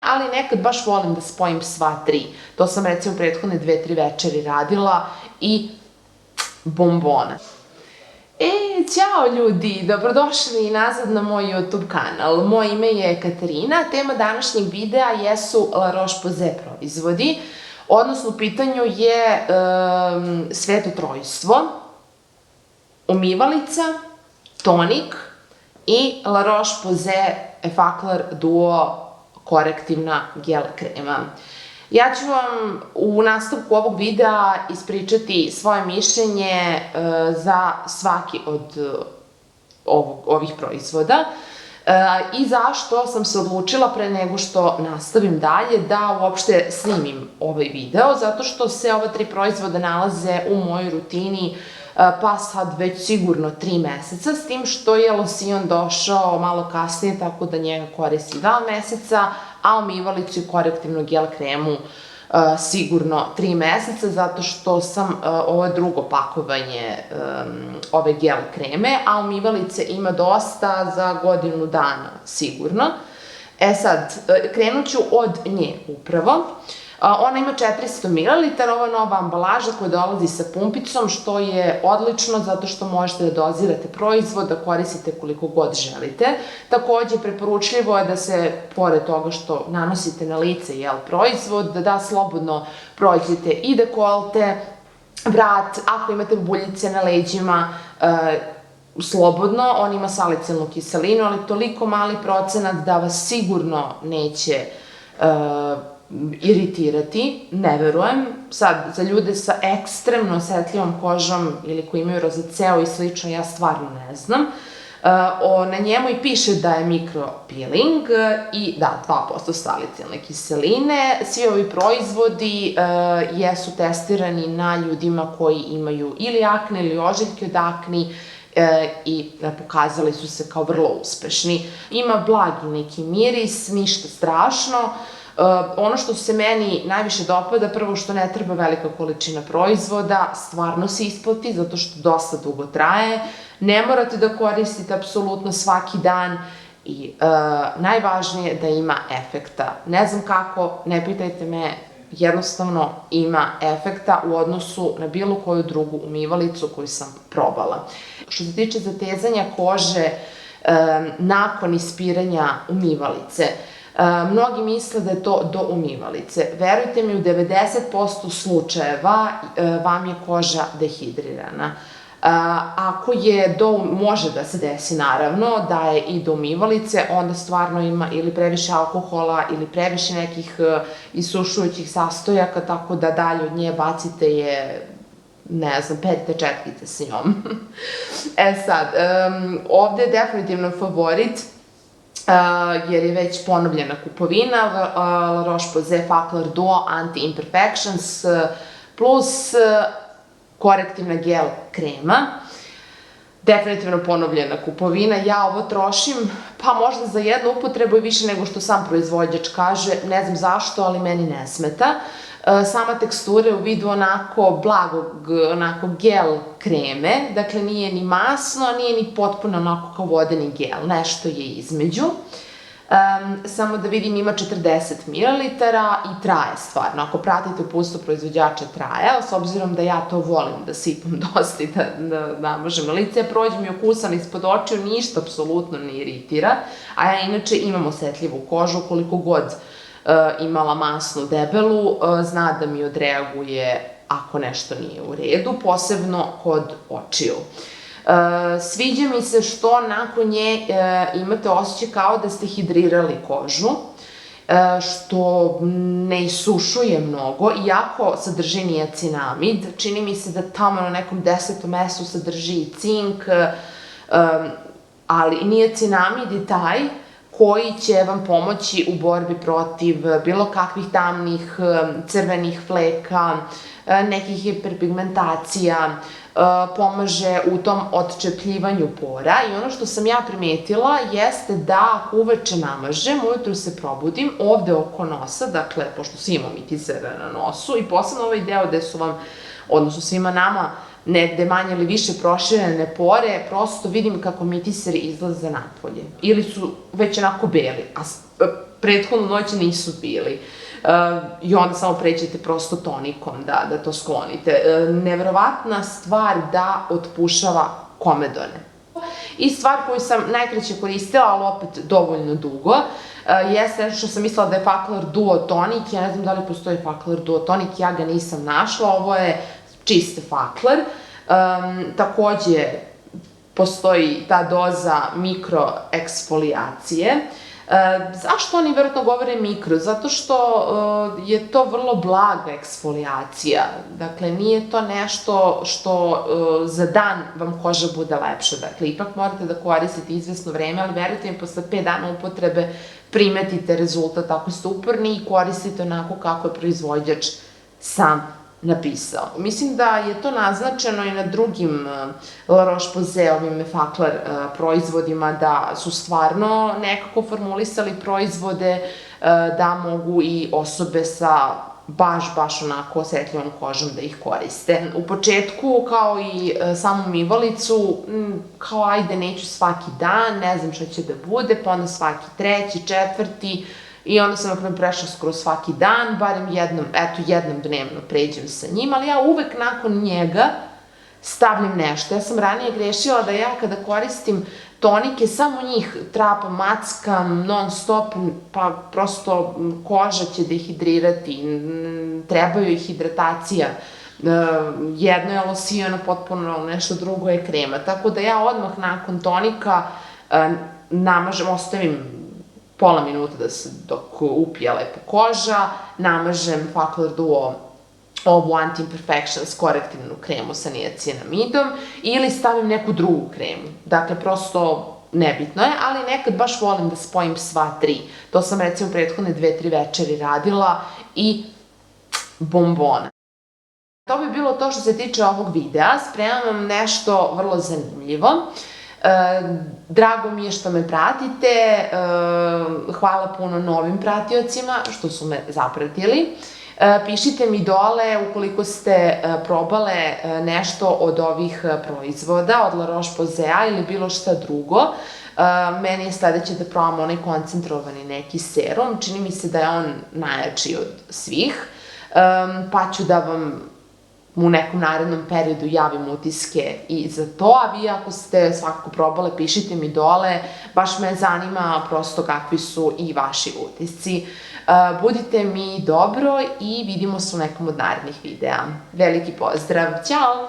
ali nekad baš volim da spojim sva tri. To sam recimo prethodne 2-3 večeri radila i bombona. Ćao ljudi, dobrodošli nazad na moj YouTube kanal. Moje ime je Katarina, tema današnjeg videa jesu La Roche-Posay proizvodi, odnosno u pitanju je Sveto trojstvo, umivalica, tonik i La Roche-Posay Effaclar Duo korektivna gel krema. Ja ću vam u nastavku ovog videa ispričati svoje mišljenje za svaki od ovih proizvoda i zašto sam se odlučila pre nego što nastavim dalje da uopšte snimim ovaj video, zato što se ova 3 proizvoda nalaze u mojoj rutini pa sad već sigurno 3 meseca, s tim što je losion došao malo kasnije, tako da njega koristi 2 meseca, a umivalicu i korektivnu gel kremu sigurno 3 meseca, zato što sam, ovo je drugo pakovanje ove gel kreme, a umivalice ima dosta za godinu dana sigurno. Sad, krenut ću od nje upravo. Ona ima 400 ml, ovo je nova ambalaža koja dolazi sa pumpicom, što je odlično zato što možete da dozirate proizvod, da koristite koliko god želite. Takođe, preporučljivo je da se, pored toga što nanosite na lice proizvod, da slobodno prođete i dekolte, vrat, ako imate buljice na leđima, slobodno, on ima salicilnu kiselinu, ali toliko mali procenat da vas sigurno neće iritirati, ne verujem. Sad, za ljude sa ekstremno osetljivom kožom ili koji imaju rozaceo i slično, ja stvarno ne znam. Na njemu i piše da je mikropeeling i da, 2% salicilne kiseline. Svi ovi proizvodi jesu testirani na ljudima koji imaju ili akne ili ožiljke od akni i pokazali su se kao vrlo uspešni. Ima blagi neki miris, ništa strašno. Ono što se meni najviše dopada, prvo što ne treba velika količina proizvoda, stvarno se isplati, zato što dosta dugo traje, ne morate da koristite apsolutno svaki dan i najvažnije da ima efekta. Ne znam kako, ne pitajte me, jednostavno ima efekta u odnosu na bilo koju drugu umivalicu koju sam probala. Što se tiče zatezanja kože nakon ispiranja umivalice, mnogi misle da je to do umivalice. Verujte mi, u 90% slučajeva vam je koža dehidrirana. Ako je može da se desi naravno da je i do umivalice, onda stvarno ima ili previše alkohola ili previše nekih isušujućih sastojaka, tako da dalje od nje bacite je, ne znam, perite četkice s njom. Sad, ovde je definitivno favorit, jer je već ponovljena kupovina, La Roche-Posay Effaclar Duo Anti-Imperfections plus korektivna gel krema. Definitivno ponovljena kupovina. Ja ovo trošim, pa možda za jednu upotrebu i više nego što sam proizvođač kaže, ne znam zašto, ali meni ne smeta. Sama tekstura je u vidu onako blagog, onako gel kreme, dakle nije ni masno, nije ni potpuno onako kao vodeni gel, nešto je između. Samo da vidim, ima 40 ml i traje stvarno. Ako pratite uputstvo proizvođača traje, s obzirom da ja to volim da sipam dosta i da namažem na lice, prođem i okusan ispod očiju, ništa apsolutno ne iritira, a ja inače imam osetljivu kožu, koliko god imala masnu debelu, zna da mi odreaguje ako nešto nije u redu, posebno kod očiju. Sviđa mi se što nakon nje imate osjećaj kao da ste hidrirali kožu, što ne isušuje mnogo, iako sadrži niacinamid. Čini mi se da tamo na nekom 10. mestu sadrži i cink, ali niacinamid je taj koji će vam pomoći u borbi protiv bilo kakvih tamnih, crvenih fleka, nekih hiperpigmentacija, pomaže u tom odčepljivanju pora i ono što sam ja primetila jeste da ako uveče namažem, ujutru se probudim ovde oko nosa, dakle, pošto svi imamo mitisere na nosu i posebno ovaj deo gde su vam, odnosno svima nama, negde manje ili više proširene pore, prosto vidim kako mitiseri izlaze napolje. Ili su već onako beli, a prethodnu noć nisu bili. I onda samo pređete prosto tonikom da to sklonite. Neverovatna stvar da otpušava komedone. I stvar koju sam najkraće koristila, ali opet dovoljno dugo, jeste nešto što sam mislila da je Fakler Duo tonik. Ja ne znam da li postoji Fakler Duo tonik, ja ga nisam našla. Ovo je čist Fakler. Takođe, postoji ta doza mikroeksfolijacije. Zašto oni verovatno govore mikro? Zato što je to vrlo blaga eksfolijacija. Dakle, nije to nešto što za dan vam koža bude lepša. Dakle, ipak morate da koristite izvesno vreme, ali verujte mi, posle 5 dana upotrebe primetite rezultat ako ste uporni i koristite onako kako je proizvođač sam napisao. Mislim da je to naznačeno i na drugim La Roche-Posay, Fakler proizvodima, da su stvarno nekako formulisali proizvode da mogu i osobe sa baš onako osetljivom kožom da ih koriste. U početku, kao i samu umivalicu, kao ajde neću svaki dan, ne znam šta će da bude, pa onda svaki treći, četvrti, i onda sam napravo prešla skoro svaki dan, barem jednom dnevno pređem sa njim, ali ja uvek nakon njega stavljam nešto. Ja sam ranije grešila da ja kada koristim tonike, samo njih trapam, mackam, non stop, pa prosto koža će dehidrirati, trebaju ih hidratacija. Jedno je losijano, potpuno nešto drugo je krema. Tako da ja odmah nakon tonika namažem, ostavim pola minuta dok upije lepo koža, namažem Fakler Duo ovu Anti-Imperfections korektivnu kremu sa niacinamidom ili stavim neku drugu kremu. Dakle, prosto nebitno je, ali nekad baš volim da spojim sva tri. To sam recimo prethodne 2-3 večeri radila i bombona. To bi bilo to što se tiče ovog videa. Spremam vam nešto vrlo zanimljivo. Drago mi je što me pratite, hvala puno novim pratiocima što su me zapratili. Pišite mi dole ukoliko ste probale nešto od ovih proizvoda, od La Roche-Posay ili bilo šta drugo. Meni je sledeće da probam onaj koncentrovani neki serum, čini mi se da je on najjači od svih, pa ću da vam u nekom narednom periodu javim utiske i za to, a vi ako ste svakako probale, pišite mi dole, baš me zanima prosto kakvi su i vaši utisci. Budite mi dobro i vidimo se u nekom od narednih videa. Veliki pozdrav, ćao!